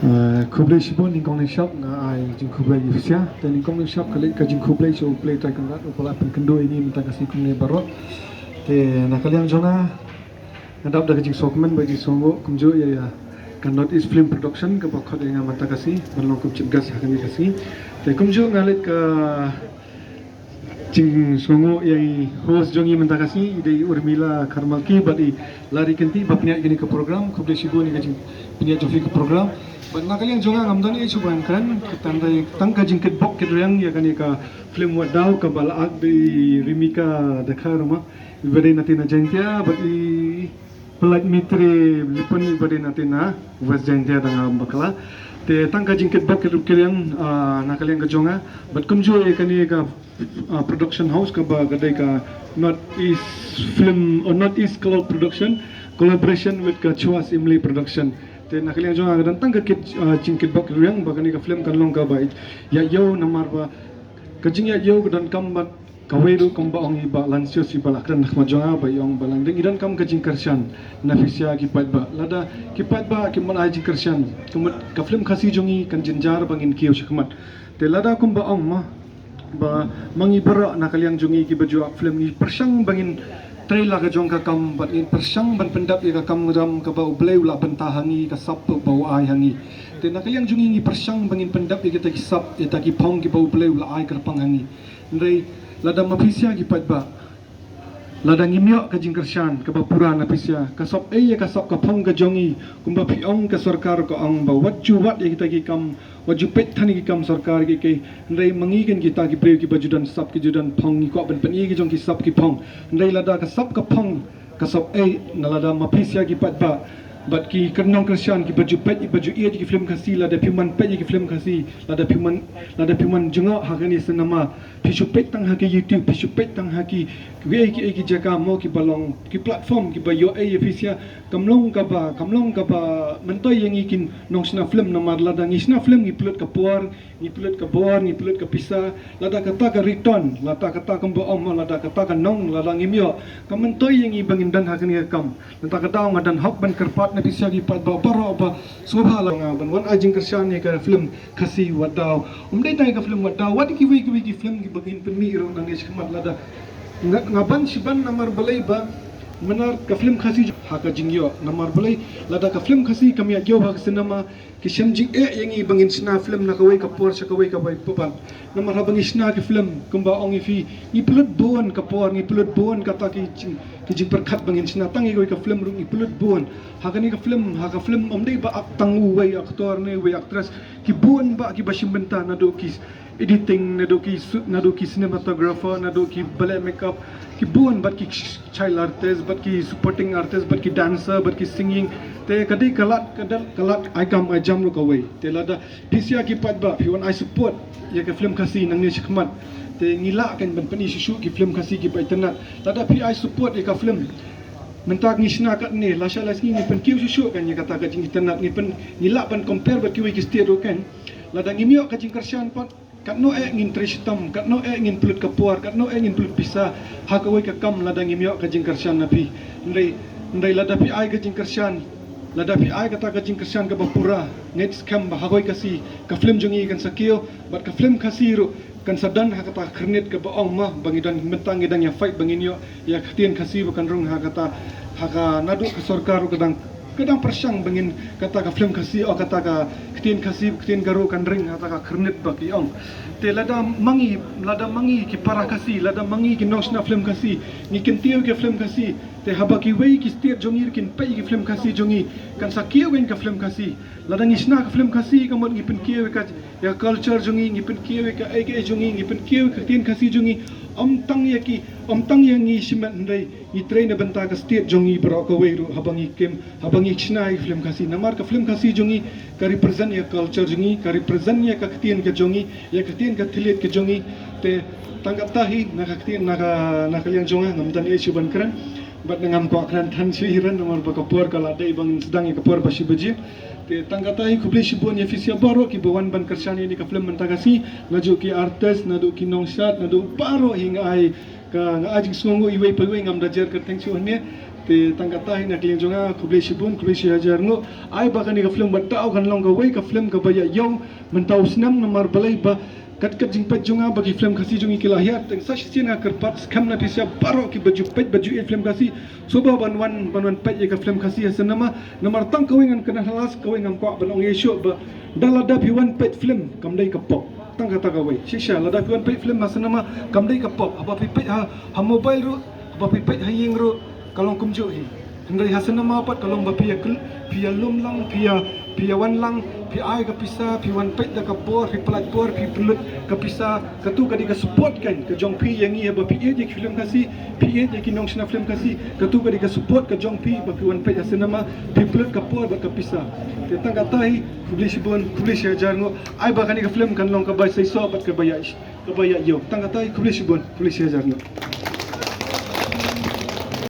Kublai shibon ningkong ni shop nga ai jing kublai ifsia te ningkong ni shop kali ka jing kublai so play tai kan rat upala pen kendo ini minta kasih kumne barot te nakalian jona nadap da jing sokmen bagi songo kumjo ya kan not is film production ka bakhot nga mata kasih balong kum cipgas hakani kasih te kumjo ngalit ka jing songo yang host jongi minta kasih ide Urmila Karmalki badi lari kenti bapnya gini ke program kublai shibon ni ka jing punya jofi ke program. Nakaliang jonga ngamdan e suban kan tandai tangka jingket bok kedriang ya kan ka film wadau ka balaak di rimika dekha rumah ibade natina jantia bagi pelak mitre lipani ibade natina was jantia danga bakla te tangka jingket bok kedriang nakaliang ka jonga but kumjo e kan ka production house ka ba gadai ka not is film or not is cloud production collaboration with ka Chuas Imli production te nakaliang jonga gadan tang ka jingkit bak riang bagani ka film kan long ka bai ya yo namar ba kajing ya yo gadan kam bat kaweru kom ba ong iba lansio si balakran nakma jonga ba yong balang ding idan kam ka jingkarshan nafisia ki pat ba lada ki pat ba ki man ai jingkarshan kumat ka film khasi jongi kan jinjar bangin kiyo shikmat te lada kum ba ong ma ba mangi bara nakaliang jongi ki baju film ni persang bangin trailer ka jong ka kam bat in persang ban pendap ka kam ngam ka ba ublay ula bentahangi ka sap bau ai hangi te nakaliang jungi ni persang bangin pendap kita ki sap eta ki pong ki bau ublay ula ai ka panghangi ndai lada mapisia ki pat ba lada ngimyo ka jingkershan ka ba pura na pisia ka sop ka sap ka pong ka jongi kumba piong ka sarkar ka ang ba waju wat kita ki kam waju pet thani ki kam sarkar ki ndai mangigen kita ki preu ki bajudan sap ki judan pong ko ban pani ki jong ki sap ki pong ndai lada ka sap ka pong ka sop nalada mapisia ki pat ba bat ki kanong krisyan ki baju pet ki baju ki film kasi lada piman pet ki film kasi lada piman junga hakani senama pisu pet tang haki YouTube pisu pet tang haki ki jaka mo ki balong ki platform ki bayo efisia kamlong ka ba mentoy yang ikin nong sna film namar lada ngisna film ki plot ka puar ni plot ka bor ni plot ka pisa lada kata ka return lada kata ka boom lada kata ka nong lada ngimyo ka mentoy yang ibangin dan hakani kam lada kata ngadan hok ban kerpat na pisa ki pat ba baro ba sobha la ban wan ajing kersyan ni ka film kasi wadau umdai tay ka film wadau wadi ki ki film ki bagin penmi ro nang ismat lada ngaban siban namar balai ba menar ka film khasi haka jingyo namar balai lada ka film khasi kami agyo ba sinema ki shamjing yangi bangin sna film na kawai ka por sa kawai ka bai papan namar habang isna ki film kumba ongi fi ni pulut bon ka por ni pulut bon kata ki jing perkhat bangin sna tangi kawai ka film rung ni pulut bon haka ni ka film omdei ba ak tangu wai aktor ne wai actress ki bon ba ki basim benta na do ki editing na do ki cinematographer na do ki ballet makeup ki buan bat ki child artist bat ki supporting artist bat ki dancer bat ki singing te kadai kalat I kam I jam ro kawai te lada pisia ki pat ba piwan I support ya ka film kasi nang ni shikmat te ngila kan ban pani susu ki film kasi ki bai tanat lada pi I support ya ka film mentak ni sna kat ni la sha la ni pen kiu susu kan ya kata ka jing tanat ni pen ngila ban compare bat ki wi ki state ro kan lada ngimyo ka jing kersyan pat kat no ngin tristam kat no ngin pulut kapuar kat no ngin pulut pisa hakawai ka kam ladang imyo ka jingkersyan napi ndai lada pi ai ka jingkersyan lada pi ai kata ka jingkersyan ka bapura net scam ba hakawai kasi ka film jongi kan sakio bat ka film kasiru kan sadan hakata kernet ka baong ma bangidan mentang idang ya fight banginyo ya khatien kasi bukan rung hakata haka nadu ka sarkar kadang persang bangin kata ka film kasi o kata ka ketien garu kan ring kata ka kernet baki ong te lada mangi ki para kasi lada mangi ki nosna film kasi ni kentiu ke film kasi te habaki wei ki state jongir kin pai ki film kasi jongi kan sakio wen ka film kasi lada ngisna ka film kasi ka mod ngipin kieu ka ya culture jongi ngipin kieu ka ai jongi ngipin kieu ka ketien kasi jongi om tang yang ngi simat ndai i train na benta ka state jongi bro ka weiru habangi china film kasi namar ka film kasi jongi ka represent ya culture jongi ka represent ya ka ketien ka jongi ya ketien ka thilet ka jongi te tanggap tahi na ka ketien na kaliang jonga ngamdan e suban kran bat ngam ko akran than sihiran namar ba ka por ka ladai bang sedang ka por basi baji te tanggatai kublai shibon ya fisia baro ki bawan ban kersani ni ka film mentagasi naju ki artist nadu ki nongsat nadu baro hingga ai ka ngajing songo iwei pagwei ngam dajar ka thank you ne te tangkata hina kling jonga kuble shibun kuble shihajar ngo ai ba kan ka film batau kan long ka wei ka film ka baya yong mentau snam nomor balai ba kat kat jing pet jonga bagi film kasi jongi kilahia teng sa sina kerpat kam na pisia baro ki baju pet baju film kasi soba banwan pet ye ka film kasi hasan nama nomor tang kawingan kana halas kawingan kwa banong yesho ba dalada piwan pet film kam dai ka pop tang kata ka wei shisha lada piwan pet film hasan nama kam dai ka pop apa pet ha mobile ru apa pet ha ying ru kalong kumjo hi hindai hasan nama pat kalong ba pia lum lang pia wan lang pi ai ka pisa pi wan pet da ka bor pi plat bor pi pulut ka pisa ka tu ka di ka support kan ka jong pi yang ia ba pi e je film kasi pi e je kinong sina film kasi ka tu ka di ka support ka jong pi ba pi wan pet hasan nama pi pulut ka bor ba ka pisa te tang ka tai publish bon publish jar ngo ai ba kan ka film kan long ka ba sai so bat ka baya yo tang ka tai publish bon publish jar ngo